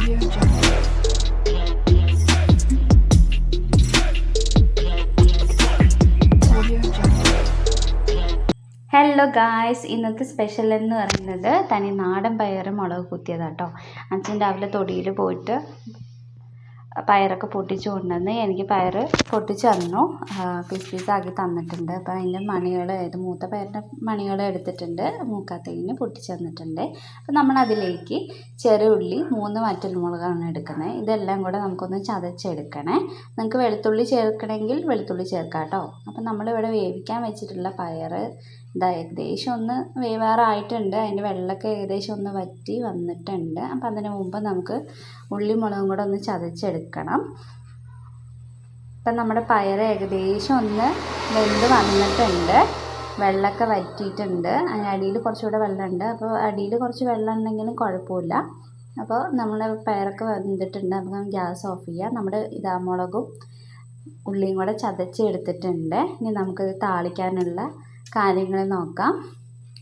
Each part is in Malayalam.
ഹലോ ഗായ്സ്, ഇന്നത്തെ സ്പെഷ്യൽ എന്ന് പറയുന്നത് തനി നാടൻ പയർ മുളക് കുത്തിയതാട്ടോ. അച്ഛൻ രാവിലെ തൊടിയിൽ പോയിട്ട് പയറൊക്കെ പൊട്ടിച്ചു കൊണ്ടുവന്ന് എനിക്ക് പയർ പൊട്ടിച്ച് തന്നു, പീസ് പീസാക്കി തന്നിട്ടുണ്ട്. അപ്പോൾ അതിൻ്റെ മണികൾ, ഇത് മൂത്ത പയറിൻ്റെ മണികൾ എടുത്തിട്ടുണ്ട്, മൂക്കാത്തതിന് പൊട്ടിച്ച് തന്നിട്ടുണ്ട്. അപ്പോൾ നമ്മളതിലേക്ക് ചെറിയ ഉള്ളി 3 വറ്റൽമുളകാണ് എടുക്കുന്നത്. ഇതെല്ലാം കൂടെ നമുക്കൊന്ന് ചതച്ചെടുക്കണേ. നിങ്ങൾക്ക് വെളുത്തുള്ളി ചേർക്കണമെങ്കിൽ വെളുത്തുള്ളി ചേർക്കാം കേട്ടോ. അപ്പോൾ നമ്മളിവിടെ വേവിക്കാൻ വെച്ചിട്ടുള്ള പയർ ഇതാ ഏകദേശം ഒന്ന് വേവാറായിട്ടുണ്ട്. അതിൻ്റെ വെള്ളമൊക്കെ ഏകദേശം ഒന്ന് വറ്റി വന്നിട്ടുണ്ട്. അപ്പോൾ അതിന് മുമ്പ് നമുക്ക് ഉള്ളി മുളകും കൂടെ ഒന്ന് ചതച്ചെടുക്കണം. അപ്പം നമ്മുടെ പയർ ഏകദേശം ഒന്ന് വെന്ത് വന്നിട്ടുണ്ട്, വെള്ളമൊക്കെ വറ്റിയിട്ടുണ്ട്. അതിന് അടിയിൽ കുറച്ചുകൂടെ വെള്ളമുണ്ട്. അപ്പോൾ അടിയിൽ കുറച്ച് വെള്ളം ഉണ്ടെങ്കിലും കുഴപ്പമില്ല. അപ്പോൾ നമ്മൾ പയറൊക്കെ വെന്തിട്ടുണ്ട്. അപ്പോൾ ഗ്യാസ് ഓഫ് ചെയ്യുക. നമ്മുടെ മുളകും ഉള്ളിയും കൂടെ ചതച്ചെടുത്തിട്ടുണ്ട്. ഇനി നമുക്കിത് താളിക്കാനുള്ള കാര്യങ്ങൾ നോക്കാം.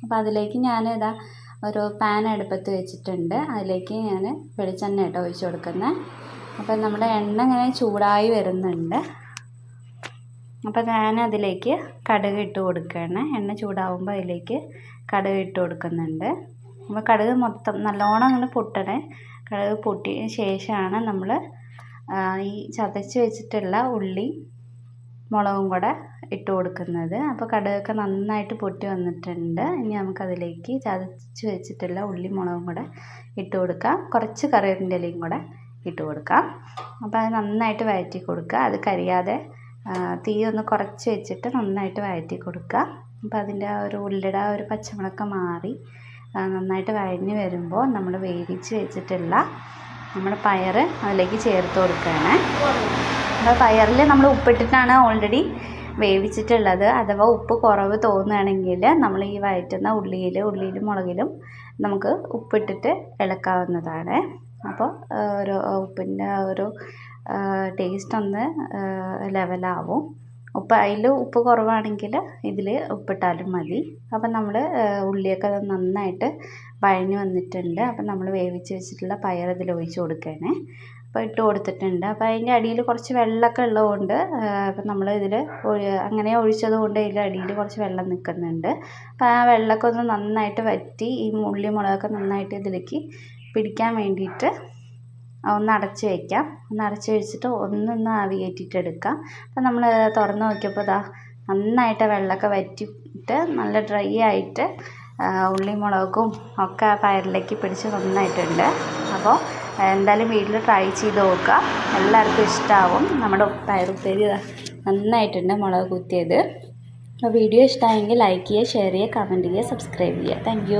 അപ്പോൾ അതിലേക്ക് ഞാൻ ഒരു പാൻ അടുപ്പത്ത് വെച്ചിട്ടുണ്ട്. അതിലേക്ക് ഞാൻ വെളിച്ചെണ്ണ ഒഴിച്ച് കൊടുക്കുന്നത്. അപ്പോൾ നമ്മുടെ എണ്ണ ഇങ്ങനെ ചൂടായി വരുന്നുണ്ട്. അപ്പോൾ ഞാൻ അതിലേക്ക് കടുക് ഇട്ട് കൊടുക്കുകയാണ്. എണ്ണ ചൂടാവുമ്പോൾ അതിലേക്ക് കടുക് ഇട്ട് കൊടുക്കുന്നുണ്ട്. അപ്പോൾ കടുക് മൊത്തം നല്ലോണം അങ്ങനെ പൊട്ടണേ. കടുക് പൊട്ടിയ ശേഷമാണ് നമ്മൾ ഈ ചതച്ച് വെച്ചിട്ടുള്ള ഉള്ളി മുളകും കൂടെ ഇട്ട് കൊടുക്കുന്നത്. അപ്പോൾ കടുകൊക്കെ നന്നായിട്ട് പൊട്ടി വന്നിട്ടുണ്ട്. ഇനി നമുക്കതിലേക്ക് ചതച്ച് വെച്ചിട്ടുള്ള ഉള്ളി മുളകും കൂടെ ഇട്ട് കൊടുക്കാം. കുറച്ച് കറിവേപ്പിൻ്റെ ഇലയും കൂടെ ഇട്ട് കൊടുക്കാം. അപ്പോൾ അത് നന്നായിട്ട് വഴറ്റി കൊടുക്കുക. അത് കരിയാതെ തീ ഒന്ന് കുറച്ച് വെച്ചിട്ട് നന്നായിട്ട് വഴറ്റി കൊടുക്കുക. അപ്പോൾ അതിൻ്റെ ഒരു ഉള്ളിയുടെ ഒരു പച്ചമുളകൊക്കെ മാറി നന്നായിട്ട് വഴഞ്ഞ് വരുമ്പോൾ നമ്മൾ വേവിച്ച് വെച്ചിട്ടുള്ള നമ്മുടെ പയർ അതിലേക്ക് ചേർത്ത് കൊടുക്കുകയാണ്. അപ്പോൾ പയറിൽ നമ്മൾ ഉപ്പിട്ടിട്ടാണ് ഓൾറെഡി വേവിച്ചിട്ടുള്ളത്. അഥവാ ഉപ്പ് കുറവ് തോന്നുകയാണെങ്കിൽ നമ്മൾ ഈ വഴറ്റുന്ന ഉള്ളിയിലും മുളകിലും നമുക്ക് ഉപ്പിട്ടിട്ട് ഇളക്കാവുന്നതാണ്. അപ്പോൾ ഒരു ഉപ്പിൻ്റെ ഒരു ടേസ്റ്റ് ഒന്ന് ലെവലാവും. അതിൽ ഉപ്പ് കുറവാണെങ്കിൽ ഇതിൽ ഉപ്പിട്ടാലും മതി. അപ്പം നമ്മൾ ഉള്ളിയൊക്കെ നന്നായിട്ട് വഴഞ്ഞ് വന്നിട്ടുണ്ട്. അപ്പം നമ്മൾ വേവിച്ച് വെച്ചിട്ടുള്ള പയർ ഇതിൽ ഒഴിച്ച് കൊടുക്കുകയാണ്. അപ്പോൾ ഇട്ട് കൊടുത്തിട്ടുണ്ട്. അപ്പോൾ അതിൻ്റെ അടിയിൽ കുറച്ച് വെള്ളമൊക്കെ ഉള്ളതുകൊണ്ട് അപ്പം നമ്മൾ ഇതിൽ അങ്ങനെ ഒഴിച്ചത് കൊണ്ട് ഇതിൻ്റെ അടിയിൽ കുറച്ച് വെള്ളം നിൽക്കുന്നുണ്ട്. അപ്പോൾ ആ വെള്ളമൊക്കെ ഒന്ന് നന്നായിട്ട് വറ്റി ഈ ഉള്ളി മുളകൊക്കെ നന്നായിട്ട് ഇതിലേക്ക് പിടിക്കാൻ വേണ്ടിയിട്ട് ഒന്ന് അടച്ച് വയ്ക്കാം. ഒന്ന് അടച്ച് വെച്ചിട്ട് ഒന്നൊന്ന് ആവി കയറ്റിയിട്ടെടുക്കാം. അപ്പോൾ നമ്മൾ തുറന്ന് നോക്കിയപ്പോൾ നന്നായിട്ട് വെള്ളമൊക്കെ വറ്റിയിട്ട് നല്ല ഡ്രൈ ആയിട്ട് ഉള്ളി മുളകും ഒക്കെ പയറിലേക്ക് പിടിച്ച് നന്നായിട്ടുണ്ട്. അപ്പോൾ എന്തായാലും വീട്ടിൽ ട്രൈ ചെയ്ത് നോക്കുക, എല്ലാവർക്കും ഇഷ്ടമാവും. നമ്മുടെ പയറുപ്പേരി നന്നായിട്ടുണ്ട് മുളക് കുത്തിയത്. അപ്പോൾ വീഡിയോ ഇഷ്ടമായെങ്കിൽ ലൈക്ക് ചെയ്യുക, ഷെയർ ചെയ്യുക, കമൻറ്റ് ചെയ്യുക, സബ്സ്ക്രൈബ് ചെയ്യുക. Thank you.